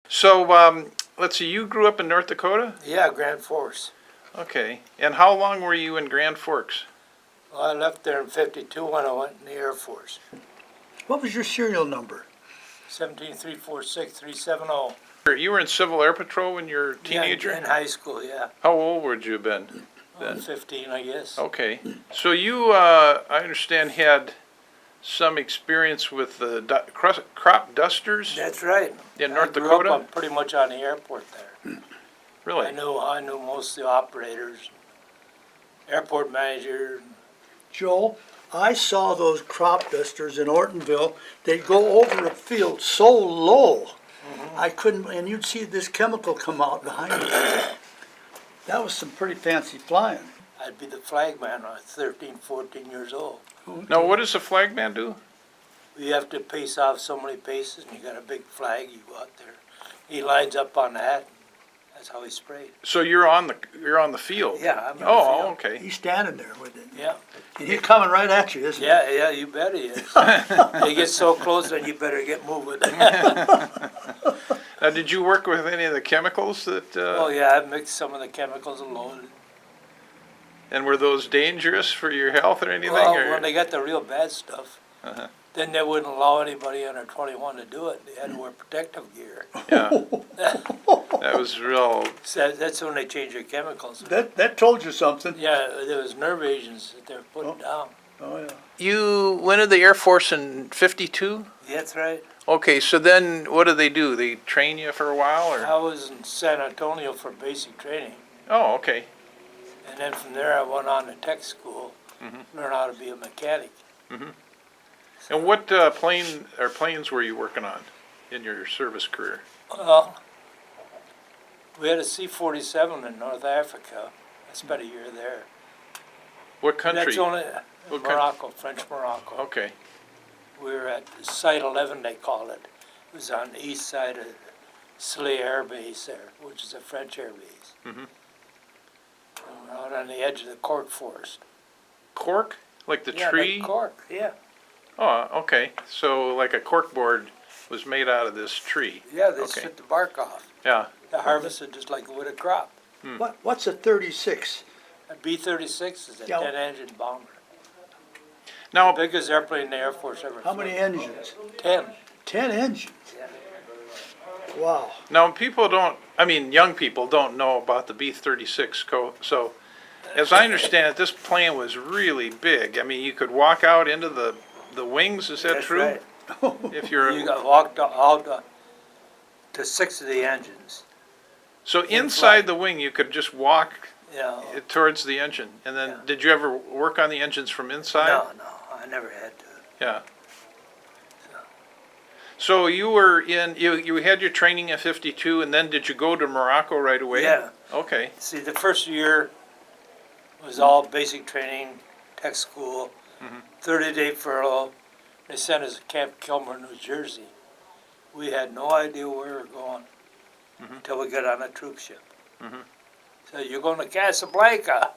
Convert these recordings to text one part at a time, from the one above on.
So, let's see, you grew up in North Dakota? Yeah, Grand Forks. Okay. And how long were you in Grand Forks? Well, I left there in '52 when I went in the Air Force. What was your serial number? 17346-370. You were in Civil Air Patrol when you were a teenager? Yeah, in high school, yeah. How old would you have been then? 15, I guess. Okay. So you, I understand, had some experience with the crop dusters That's right. in North I grew Dakota? up pretty much on the airport there. Really? I knew most of the operators, airport manager. Joe, I saw those crop dusters in Ortonville. They'd go over the field so low, I couldn't, and you'd see this chemical come out behind you. That was some pretty fancy flying. I'd be the flag man when I was 13, 14 years old. Now, what does the flag man do? You have to pace off so many paces, and you got a big flag. You go out there. He lines up on that. That's how he sprayed. So you're on the field? Yeah, I'm in the Oh, field. okay. He's standing there with it. Yeah, And he's coming right at you, isn't he? yeah, you bet he is. They get so close, then you better get moving. Now, did you work with any of the chemicals that, Oh yeah, I mixed some of the chemicals and loaded. and were those dangerous for your health or anything? Well, or? when they got the real bad stuff, Uh-huh. then they wouldn't allow anybody under 21 to do it. They had to wear protective gear. Yeah. That was real. So that's when they changed their chemicals. That told you something. Yeah, there was nerve agents that they were putting down. Oh, yeah. You went to the Air Force in '52? That's right. Okay, so then what do? They train you for a while, or? I was in San Antonio for basic training. Oh, okay. And then from there I went on to tech school, learn how to be a mechanic. And what planes were you working on in your service career? Well, we had a C-47 in North Africa. I spent a year there. What country? That's only What Morocco, French Morocco. Okay. We were at Site 11, they call it. It was on the east side of Slay Air Base there, which is a French air base. Mhm. And we're out on the edge of the cork forest. Cork? Like the Yeah, tree? like cork, yeah. Oh, okay. So like a cork board was made out of this tree. Yeah, they Okay. split the bark off. Yeah. They harvest it just like you would a crop. What's a 36? A B-36 is a Yeah. 10-engine bomber. Now, Biggest airplane the Air Force ever How flew. many engines? 10. 10 engines. Yeah. Wow. now people young people don't know about the B-36 so as I understand it, this plane was really big. I mean, you could walk out into the wings, is that That's true? right. If you're You got walked out to 6 of the engines. So inside the wing, you could just walk Yeah. towards the engine. And then, Yeah. did you ever work on the engines from inside? No, I never had to. Yeah. So you were you had your training in '52, and then did you go to Morocco right away? Yeah. Okay. See, the first year was all basic training, tech school, 30-day furlough. They sent us to Camp Kilmer, New Jersey. We had no idea where we were going until we got on a troop ship. So you're going to Casablanca?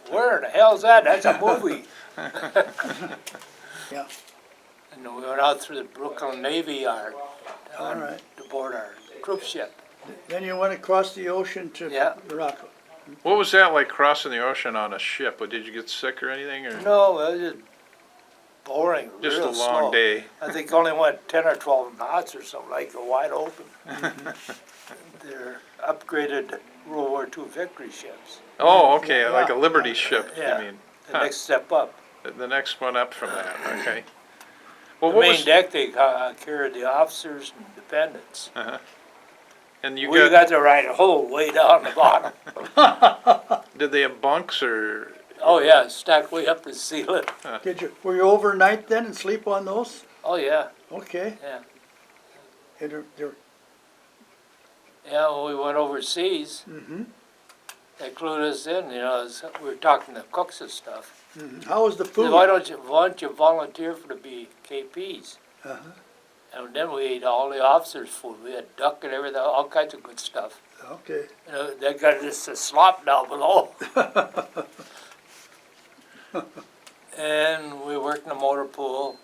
Where the hell's that? That's a movie. Yeah. And then we went out through the Brooklyn Navy Yard All right. to board our troop ship. Then you went across the ocean to Yeah. Morocco. What was that like crossing the ocean on a ship? Did you get sick or anything? Or No, it was just boring, just a real long slow. day? I think only went 10 or 12 knots or something, like a wide open. They're upgraded World War II Victory ships. Oh, okay, Yeah. like a Liberty ship, Yeah. you mean? The Huh. next step up. The next one up from that, okay. Well, The what main was, deck, they carried the officers and dependents. and you We got to ride a whole way down the bottom. did they have bunks or? Oh yeah, stacked way up the ceiling. Were you overnight then and sleep on those? Oh yeah, Okay. yeah. And Yeah, when we went overseas, they clued us in, we were talking to cooks and stuff. How was the Said, food? why don't you volunteer for the BKPs? Uh-huh. And then we ate all the officers' food. We had duck and everything, all kinds of good stuff. Okay. They got just a slop down below. And we worked in the motor pool.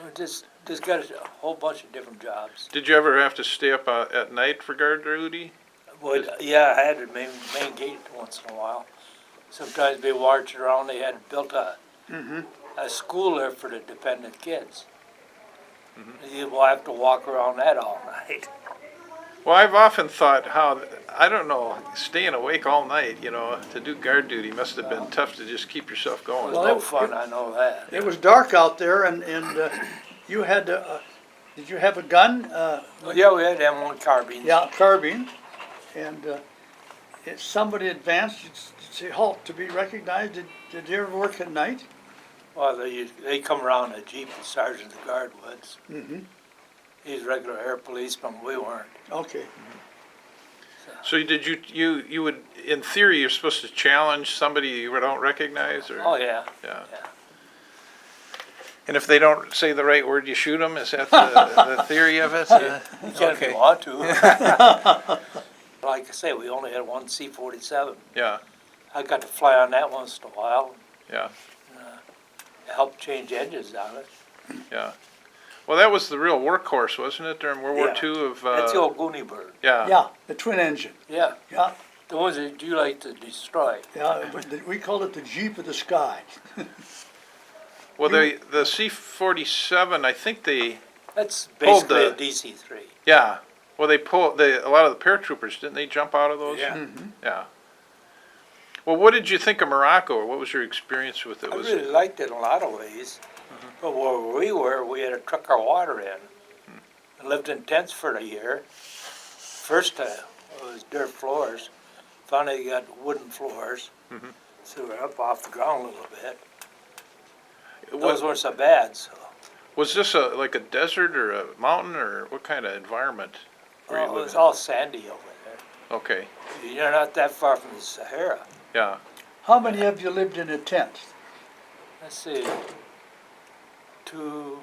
We just got a whole bunch of different jobs. Did you ever have to stay up at night for guard duty? Yeah, I had to main gate once in a while. Sometimes they marched around, they had built a school there for the dependent kids. You will have to walk around that all night. Well, I've often thought how, I don't know, staying awake all night, you know, to do guard duty must have been tough to just keep yourself It going. was Well, no fun, I know that. It was dark out there and you had to, did you have a gun? Yeah, we had M1 carbines. Yeah, carbine. And if somebody advanced, you'd say halt to be recognized. Did you ever work at night? Well, they come around in a Jeep, the sergeant of the guard was. He's regular air policeman, we weren't. Okay. So did you would, in theory, you're supposed to challenge somebody you don't recognize, or? Oh, yeah. Yeah. Yeah. And if they don't say the right word, you shoot them? Is that the theory of it? You can if you want to. Like I say, we only had one C-47. Yeah, I got to fly on that once in a while. yeah, Help change engines on it. yeah. Well, that was the real workhorse, wasn't it, during World War Yeah. II of, That's the old Goonie bird. yeah. Yeah, the twin engine. Yeah, Yeah, the ones that you like to destroy. yeah. We called it the Jeep of the sky. Well, the C-47, I think they, That's Pulled basically the- a DC-3. yeah. Well, they pulled, a lot of the paratroopers, didn't they jump out of those? Yeah. Yeah. Well, what did you think of Morocco, or what was your experience with it? I Was really liked it in a lot of ways. But where we were, we had to truck our water in. And lived in tents for a year. First time, it was dirt floors. Finally got wooden floors. So we're up off the ground a little bit. Those weren't so bad, so. Was this like a desert or a mountain, or what kind of environment were you Oh, it living was in? all sandy over there. Okay, You're not that far from the Sahara. yeah. How many of you lived in a tent? Let's see, 2,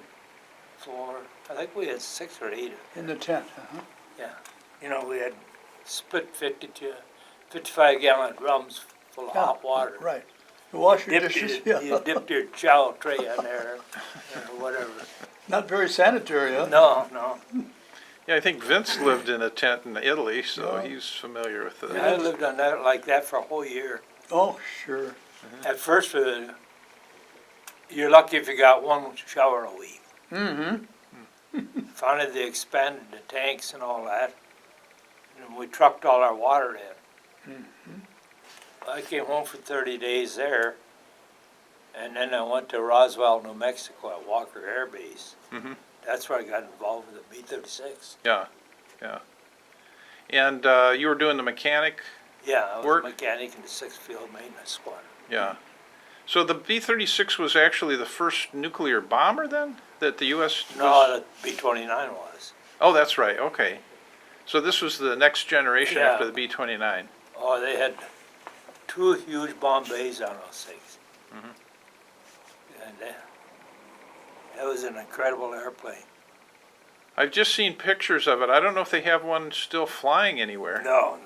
4, I think we had 6 or 8. In the tent, Yeah. You know, we had split 55 gallon drums full of Yeah, hot water. right. You wash your Dipped dishes? you dipped your chow tray in there, or whatever. Not very sanitary, huh? No. Yeah, I think Vince lived in a tent in Italy, so Yeah. he's familiar with the, I lived on that like that for a whole year. Oh, sure. At first, you're lucky if you got one shower a week. Finally, they expanded the tanks and all that, and we trucked all our water in. I came home for 30 days there, and then I went to Roswell, New Mexico at Walker Air Base. That's where I got involved with the B-36. yeah. And you were doing the mechanic, Yeah, I was Work- a mechanic in the 6th Field Maintenance Squadron. yeah. So the B-36 was actually the first nuclear bomber then, that the U.S. was? No, the B-29 was. Oh, that's right, okay. So this was the next generation Yeah. after the B-29. Oh, they had 2 huge bomb bays on those things. And that was an incredible airplane. I've just seen pictures of it. I don't know if they have one still flying anywhere. No.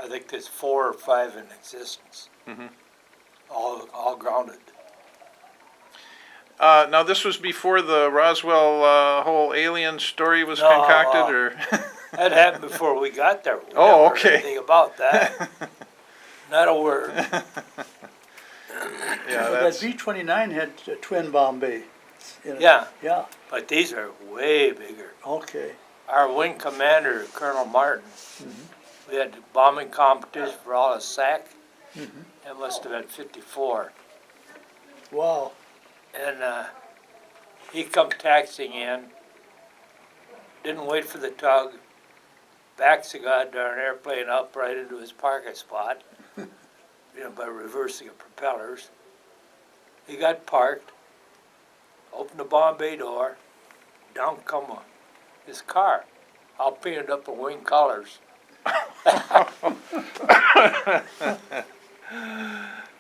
I think there's 4 or 5 in existence. All grounded. Now, this was before the Roswell whole alien story was concocted, or? That happened before we got there. We Oh, never heard okay. anything about that. Not a word. Yeah, That that's, B-29 had a twin bomb bay. in it. Yeah, Yeah, but these are way bigger. okay. Our wing commander, Colonel Martin, we had the bombing competition for all his SAC. That must have been 54. Wow. And he come taxiing in, didn't wait for the tug, backs the goddamn airplane up right into his parking spot, by reversing the propellers. He got parked, opened the bomb bay door, down come his car, all painted up in wing colors.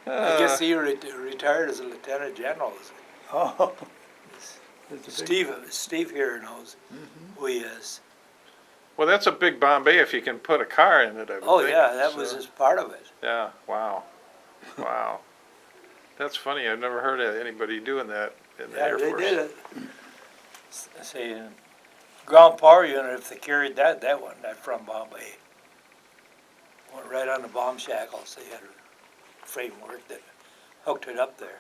I guess he retired as a lieutenant general. Oh. It's a big- Steve here knows who he is. well, that's a big Bombay if you can put a car in it, I would Oh, think, yeah, that so- was just part of it. Yeah, wow. Wow. That's funny. I've never heard of anybody doing that in the Yeah, Air they Force. did it. say, ground power unit, if they carried that, that wasn't that from Bombay. Went right on the bomb shackles. They had a framework that hooked it up there.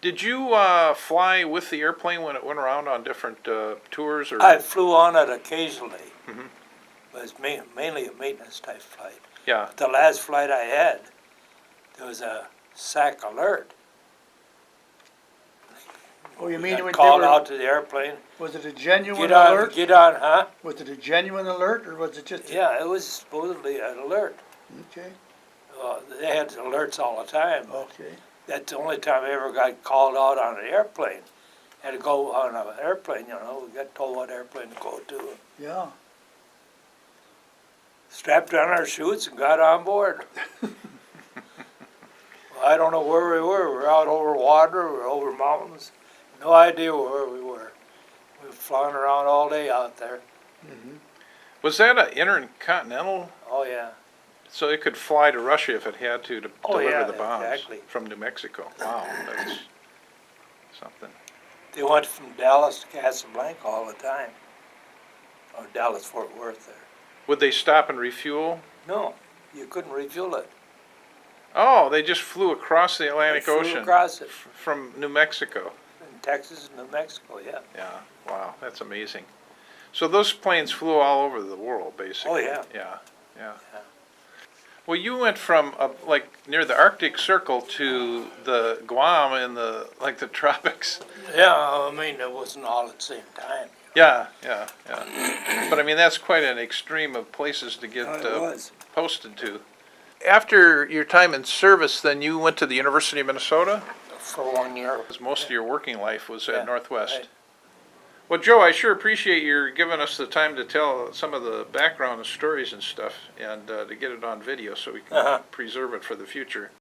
Did you fly with the airplane when it went around on different tours? Or I flew on it occasionally, Mhm. but it's mainly a maintenance type flight. Yeah. The last flight I had, there was a SAC alert. Oh, you We mean got when they called were, out to the airplane. was it a genuine Get on, alert? get on, huh? Was it a genuine alert, or was it just? Yeah, it was supposedly an alert. Okay, They had alerts all the time. okay. That's the only time I ever got called out on an airplane. Had to go on an airplane, we got told what airplane to go to. Yeah. Strapped on our chutes and got on board. Well, I don't know where we were. We were out over water, we were over mountains. No idea where we were. We were flying around all day out there. Was that an intercontinental? Oh, yeah. So it could fly to Russia if it had to Oh, deliver yeah, the bombs exactly. from New Mexico. Wow, that's something. They went from Dallas to Casablanca all the time. Or Dallas, Fort Worth there. Would they stop and refuel? No, you couldn't refuel it. Oh, they just flew across the Atlantic They flew Ocean across it. from New Mexico. In Texas and New Mexico, yeah. Yeah, wow, that's amazing. So those planes flew all over the world, basically. Oh, yeah. Yeah, yeah. Yeah. Well, you went from like near the Arctic Circle to the Guam in the the tropics. Yeah, I mean, it wasn't all at the same time. Yeah, yeah, yeah. But I mean, that's quite an extreme of places to get It was. posted to. After your time in service, then you went to the University of Minnesota? For 1 year. Because most of your working life was Yeah, at Northwest. right. Well, Joe, I sure appreciate your giving us the time to tell some of the background and stories and stuff, and to get it on video so we can Uh-huh. preserve it for the future.